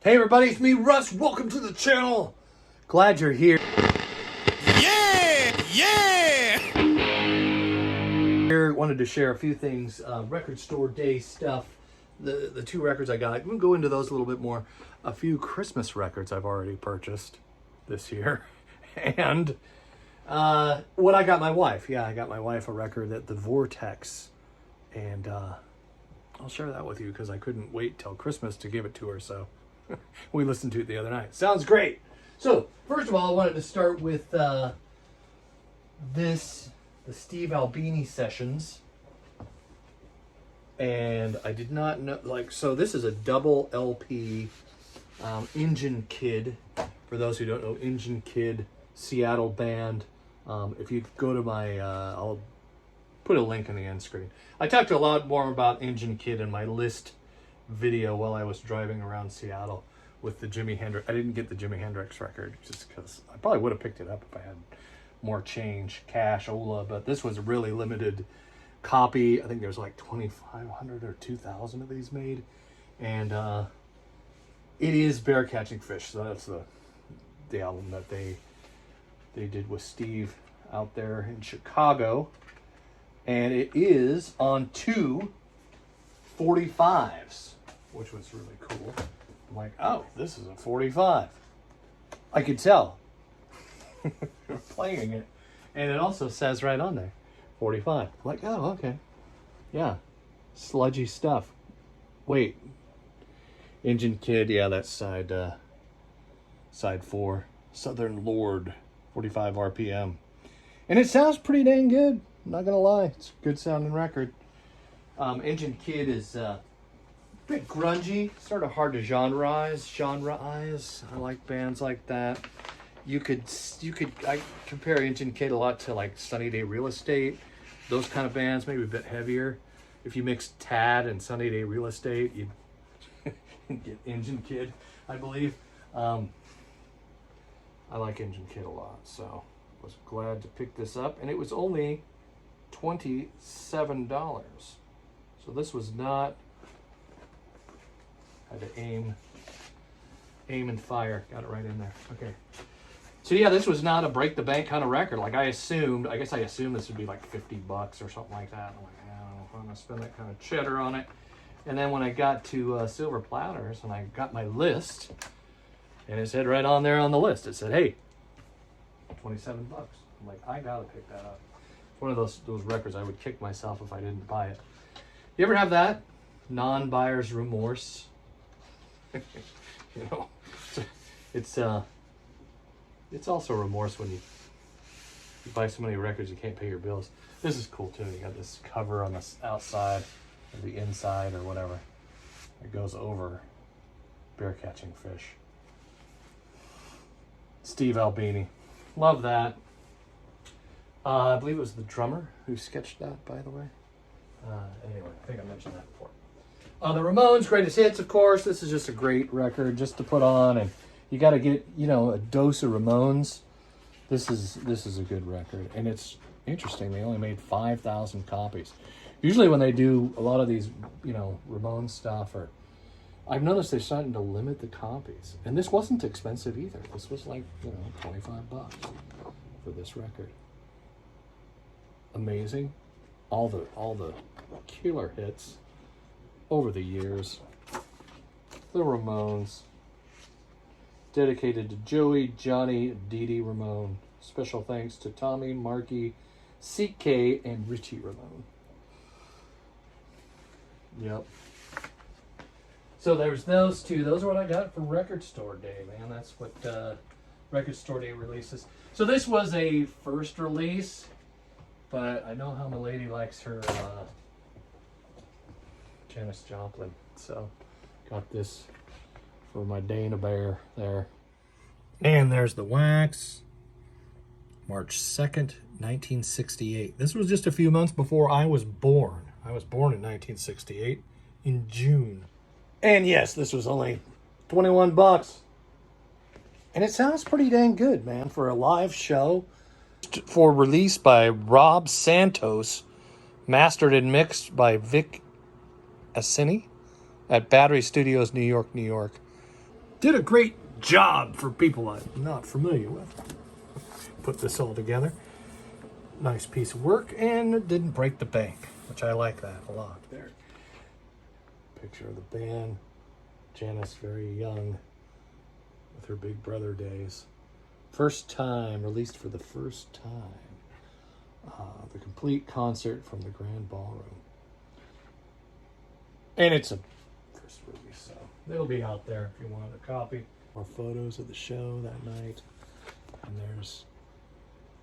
Hey everybody, it's me, Russ. Welcome to the channel. Glad you're here. Yeah! Here, wanted to share a few things, record store day stuff. The two records I got, we'll go into those a little bit more. A few Christmas records I've already purchased this year. And what I got my wife. Yeah, I got my wife a record at the Vortex. And I'll share that with you because I couldn't wait till Christmas to give it to her, so we listened to it the other night. Sounds great. So, first of all, I wanted to start with the Steve Albini sessions. And I did not know, so this is a double LP Engine Kid. For those who don't know, Engine Kid, Seattle band. If you go to my, I'll put a link in the end screen. I talked a lot more about Engine Kid in my list video while I was driving around Seattle with the Jimi Hendrix. I didn't get the Jimi Hendrix record just because I probably would have picked it up if I had more cash, Ola, but this was a really limited copy. I think there's like 2,500 or 2,000 of these made, and it is Bear Catching Fish. So that's the album that they did with Steve out there in Chicago, and it is on two 45s, which was really cool. I'm like, oh, this is a 45. I could tell playing it, and it also says right on there 45. I'm like, oh, okay, yeah, sludgy stuff. Wait, Engine Kid, yeah, that's side 4, Southern Lord, 45 RPM, and it sounds pretty dang good. I'm not gonna lie, it's a good sounding record. Engine Kid is a bit grungy, sort of hard to genre-ize. I like bands like that. I compare Engine Kid a lot to like Sunny Day Real Estate, those kind of bands, maybe a bit heavier. If you mix Tad and Sunny Day Real Estate, you'd get Engine Kid, I believe. I like Engine Kid a lot, so was glad to pick this up, and it was only $27. So this was not, had to aim and fire. Got it right in there. Okay. So yeah, this was not a break the bank kind of record. Like I assumed this would be like $50 or something like that. I'm like, I don't know if I'm gonna spend that kind of cheddar on it. And then when I got to Silver Platters and I got my list, and it said right on there on the list, it said, hey, $27. I'm like, I gotta pick that up. It's one of those records I would kick myself if I didn't buy it. You ever have that? Non-buyer's remorse? You know, it's also remorse when you buy so many records you can't pay your bills. This is cool too. You got this cover on the outside or the inside or whatever. It goes over Bear Catching Fish. Steve Albini. Love that. I believe it was the drummer who sketched that, by the way. Anyway, I think I mentioned that before. The Ramones, Greatest Hits, of course. This is just a great record just to put on, and you got to get, a dose of Ramones. This is a good record, and it's interesting. They only made 5,000 copies. Usually when they do a lot of these, Ramones stuff, or I've noticed they're starting to limit the copies, and this wasn't expensive either. This was like, $25 for this record. Amazing. All the killer hits over the years. The Ramones. Dedicated to Joey, Johnny, Dee Dee Ramone. Special thanks to Tommy, Marky, CK, and Richie Ramone. Yep. So there's those two. Those are what I got for Record Store Day, man. That's what Record Store Day releases. So this was a first release, but I know how my lady likes her Janis Joplin. So got this for my Dana Bear there. And there's the wax. March 2nd, 1968. This was just a few months before I was born. I was born in 1968 in June. And yes, this was only $21. And it sounds pretty dang good, man, for a live show. For release by Rob Santos, mastered and mixed by Vic Assini at Battery Studios, New York, New York. did a great job for people I'm not familiar with. Put this all together. Nice piece of work, and it didn't break the bank, which I like that a lot. There. Picture of the band. Janice, very young, with her big brother days. First time, released for the first time. The complete concert from the Grand Ballroom. And it's a first release, so it'll be out there if you want a copy. More photos of the show that night. And there's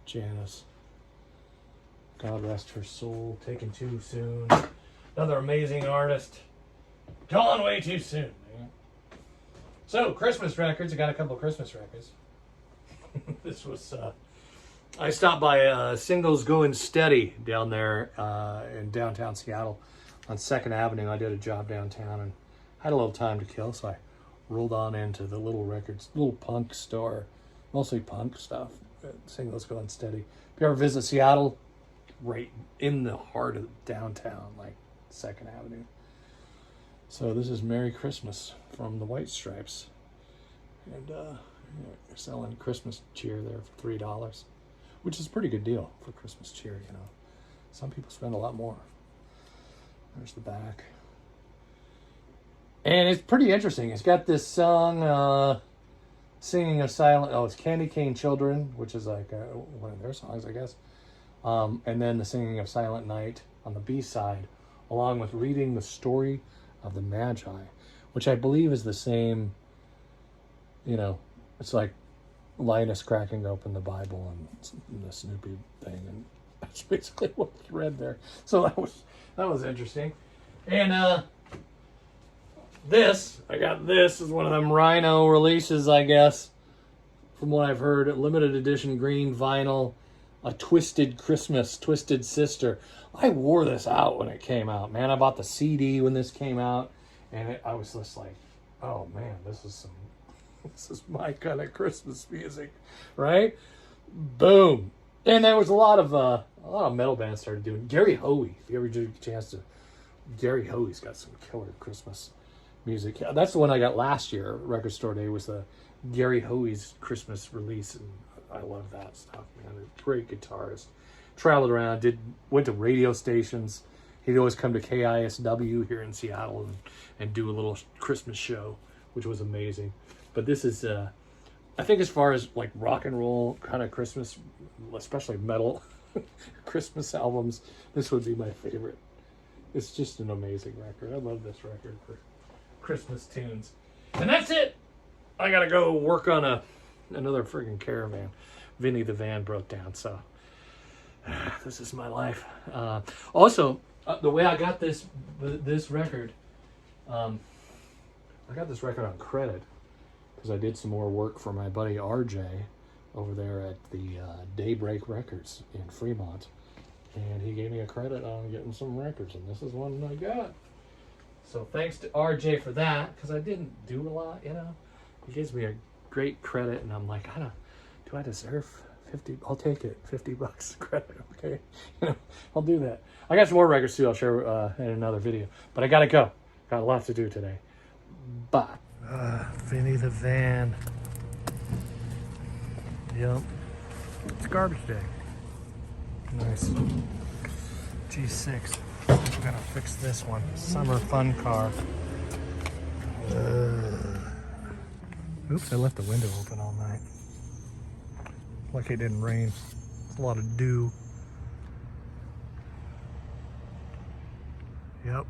Janice. God rest her soul, taken too soon. Another amazing artist. Gone way too soon, man. So, Christmas records. I got a couple of Christmas records. This was, I stopped by Singles Going Steady down there in downtown Seattle on 2nd Avenue. I did a job downtown and had a little time to kill, so I rolled on into the little records, little punk store, mostly punk stuff. Singles Going Steady. If you ever visit Seattle, right in the heart of downtown, like 2nd Avenue. So this is Merry Christmas from the White Stripes. And they're selling Christmas cheer there for $3, which is a pretty good deal for Christmas cheer, you know. Some people spend a lot more. There's the back. And it's pretty interesting. It's got this song, Singing of Silent... Oh, it's Candy Cane Children, which is like one of their songs, I guess. And then the Singing of Silent Night on the B-side, along with Reading the Story of the Magi, which I believe is the same, you know, it's like Linus cracking open the Bible and the Snoopy thing, and that's basically what was read there. So that was interesting. And I got this is one of them Rhino releases, I guess, from what I've heard. Limited edition green vinyl, a Twisted Christmas, Twisted Sister. I wore this out when it came out, man. I bought the CD when this came out, and I was just like, oh man, this is my kind of Christmas music, right? Boom. And there was a lot of metal bands started doing. Gary Hoey, if you ever get a chance to, Gary Hoey's got some killer Christmas music. Yeah, that's the one I got last year. Record Store Day was the Gary Hoey's Christmas release, and I love that stuff, man. A great guitarist. Traveled around, went to radio stations. He'd always come to KISW here in Seattle and do a little Christmas show, which was amazing. But this is, I think as far as like rock and roll kind of Christmas, especially metal Christmas albums, this would be my favorite. It's just an amazing record. I love this record for Christmas tunes. And that's it. I gotta go work on another friggin' caravan. Vinny the van broke down, so this is my life. Also, the way I got this record, I got this record on credit because I did some more work for my buddy RJ over there at the Daybreak Records in Fremont, and he gave me a credit on getting some records, and this is one I got. So thanks to RJ for that, because I didn't do a lot, you know. He gives me a great credit, and I'm like, do I deserve 50? I'll take it. $50 credit, okay? You know, I'll do that. I got some more records too. I'll share in another video. But I gotta go. Got a lot to do today. Bye. Vinny the van. Yep. It's garbage day. Nice. G6. I'm gonna fix this one. Summer fun car. Oops, I left the window open all night. Lucky it didn't rain. It's a lot of dew. Yep.